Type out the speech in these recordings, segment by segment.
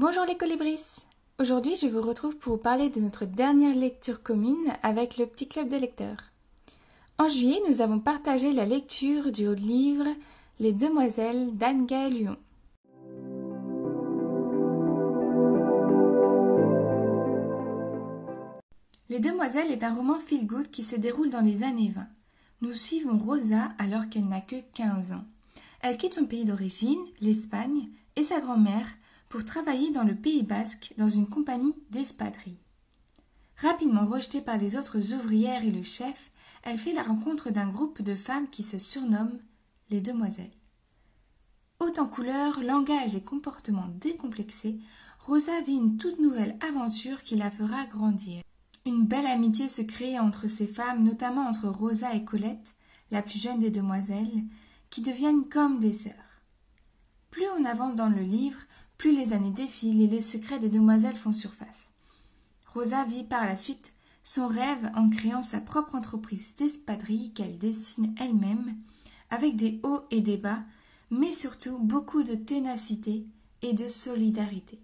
Bonjour les colibris! Aujourd'hui, je vous retrouve pour vous parler de notre dernière lecture commune avec le petit club des lecteurs. En juillet, nous avons partagé la lecture du livre Les Demoiselles d'Anne-Gaëlle Huon. Les Demoiselles est un roman feel-good qui se déroule dans les années 20. Nous suivons Rosa alors qu'elle n'a que 15 ans. Elle quitte son pays d'origine, l'Espagne, et sa grand-mère pour travailler dans le Pays Basque dans une compagnie d'espadrilles. Rapidement rejetée par les autres ouvrières et le chef, elle fait la rencontre d'un groupe de femmes qui se surnomment les Demoiselles. Haute en couleurs, langage et comportement décomplexés, Rosa vit une toute nouvelle aventure qui la fera grandir. Une belle amitié se crée entre ces femmes, notamment entre Rosa et Colette, la plus jeune des demoiselles, qui deviennent comme des sœurs. Plus on avance dans le livre, plus les années défilent et les secrets des demoiselles font surface. Rosa vit par la suite son rêve en créant sa propre entreprise d'espadrilles qu'elle dessine elle-même, avec des hauts et des bas, mais surtout beaucoup de ténacité et de solidarité.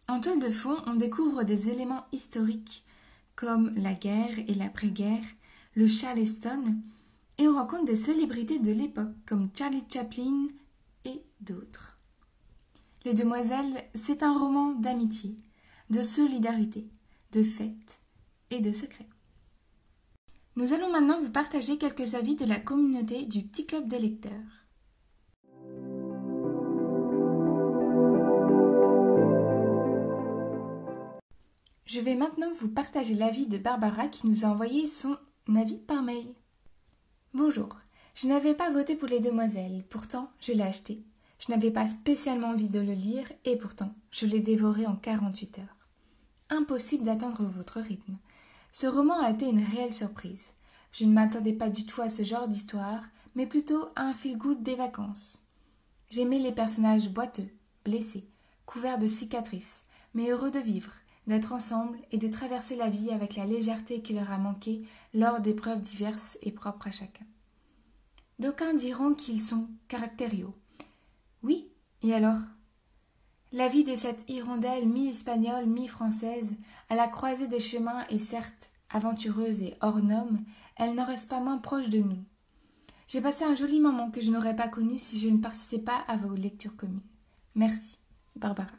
En toile de fond, on découvre des éléments historiques comme la guerre et l'après-guerre, le Charleston, et on rencontre des célébrités de l'époque comme Charlie Chaplin et d'autres. Les Demoiselles, c'est un roman d'amitié, de solidarité, de fête et de secret. Nous allons maintenant vous partager quelques avis de la communauté du Petit Club des lecteurs. Je vais maintenant vous partager l'avis de Barbara qui nous a envoyé son avis par mail. Bonjour, je n'avais pas voté pour les Demoiselles, pourtant je l'ai acheté. Je n'avais pas spécialement envie de le lire et pourtant je l'ai dévoré en 48 heures. Impossible d'attendre votre rythme. Ce roman a été une réelle surprise. Je ne m'attendais pas du tout à ce genre d'histoire, mais plutôt à un feel-good des vacances. J'aimais les personnages boiteux, blessés, couverts de cicatrices, mais heureux de vivre, d'être ensemble et de traverser la vie avec la légèreté qui leur a manqué lors d'épreuves diverses et propres à chacun. D'aucuns diront qu'ils sont caractériaux. Oui, et alors ? La vie de cette hirondelle mi-espagnole, mi-française, à la croisée des chemins est certes aventureuse et hors norme, elle n'en reste pas moins proche de nous. J'ai passé un joli moment que je n'aurais pas connu si je ne participais pas à vos lectures communes. Merci, Barbara.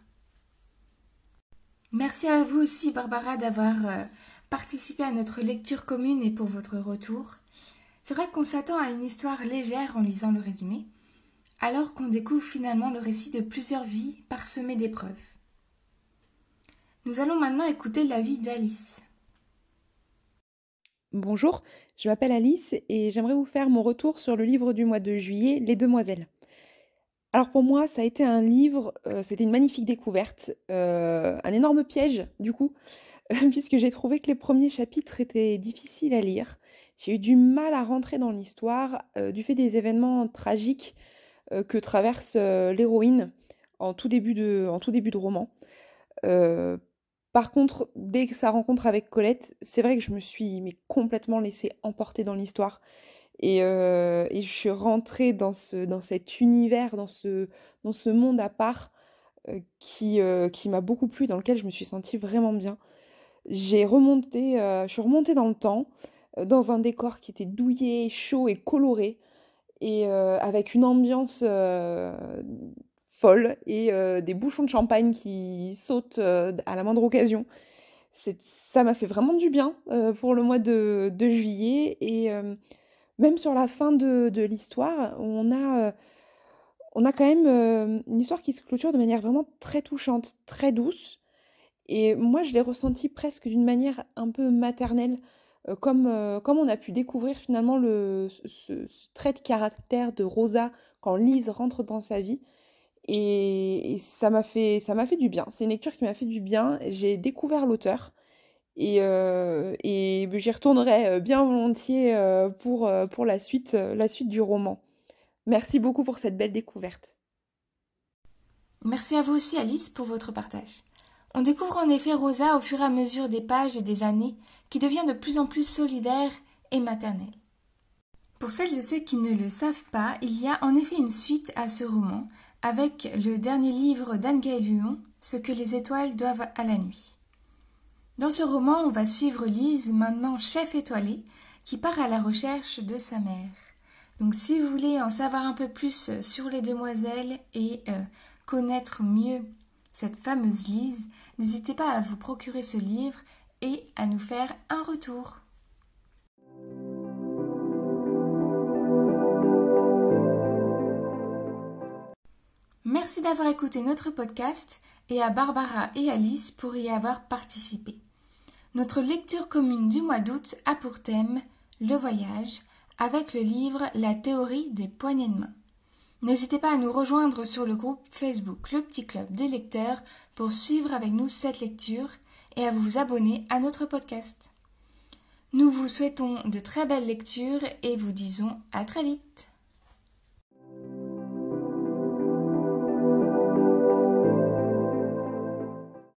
Merci à vous aussi, Barbara, d'avoir participé à notre lecture commune et pour votre retour. C'est vrai qu'on s'attend à une histoire légère en lisant le résumé, alors qu'on découvre finalement le récit de plusieurs vies parsemées d'épreuves. Nous allons maintenant écouter l'avis d'Alice. Bonjour, je m'appelle Alice et j'aimerais vous faire mon retour sur le livre du mois de juillet, Les Demoiselles. Alors pour moi, ça a été un livre, c'était une magnifique découverte, un énorme piège du coup, puisque j'ai trouvé que les premiers chapitres étaient difficiles à lire. J'ai eu du mal à rentrer dans l'histoire du fait des événements tragiques que traverse l'héroïne en tout début de roman. Euh, Par contre, dès que sa rencontre avec Colette, c'est vrai que je me suis complètement laissée emporter dans l'histoire. Et je suis rentrée dans cet univers, dans ce monde à part qui m'a beaucoup plu, dans lequel je me suis sentie vraiment bien. Je suis remontée dans le temps, dans un décor qui était douillet, chaud et coloré, et avec une ambiance folle et des bouchons de champagne qui sautent à la moindre occasion. Ça m'a fait vraiment du bien pour le mois de juillet. Et même sur la fin de l'histoire, on a quand même une histoire qui se clôture de manière vraiment très touchante, très douce. Et moi, je l'ai ressenti presque d'une manière un peu maternelle, comme on a pu découvrir finalement ce trait de caractère de Rosa quand Lise rentre dans sa vie. Et ça m'a fait du bien. C'est une lecture qui m'a fait du bien. J'ai découvert l'auteur et j'y retournerai bien volontiers pour la suite du roman. Merci beaucoup pour cette belle découverte. Merci à vous aussi, Alice, pour votre partage. On découvre en effet Rosa au fur et à mesure des pages et des années, qui devient de plus en plus solidaire et maternelle. Pour celles et ceux qui ne le savent pas, il y a en effet une suite à ce roman, avec le dernier livre d'Anne Gay-Luon, Ce que les étoiles doivent à la nuit. Dans ce roman, on va suivre Lise, maintenant chef étoilée, qui part à la recherche de sa mère. Donc si vous voulez en savoir un peu plus sur les demoiselles et connaître mieux cette fameuse Lise, n'hésitez pas à vous procurer ce livre et à nous faire un retour. Merci d'avoir écouté notre podcast et à Barbara et Alice pour y avoir participé. Notre lecture commune du mois d'août a pour thème le voyage avec le livre La théorie des poignées de main. N'hésitez pas à nous rejoindre sur le groupe Facebook Le Petit Club des lecteurs pour suivre avec nous cette lecture et à vous abonner à notre podcast. Nous vous souhaitons de très belles lectures et vous disons à très vite.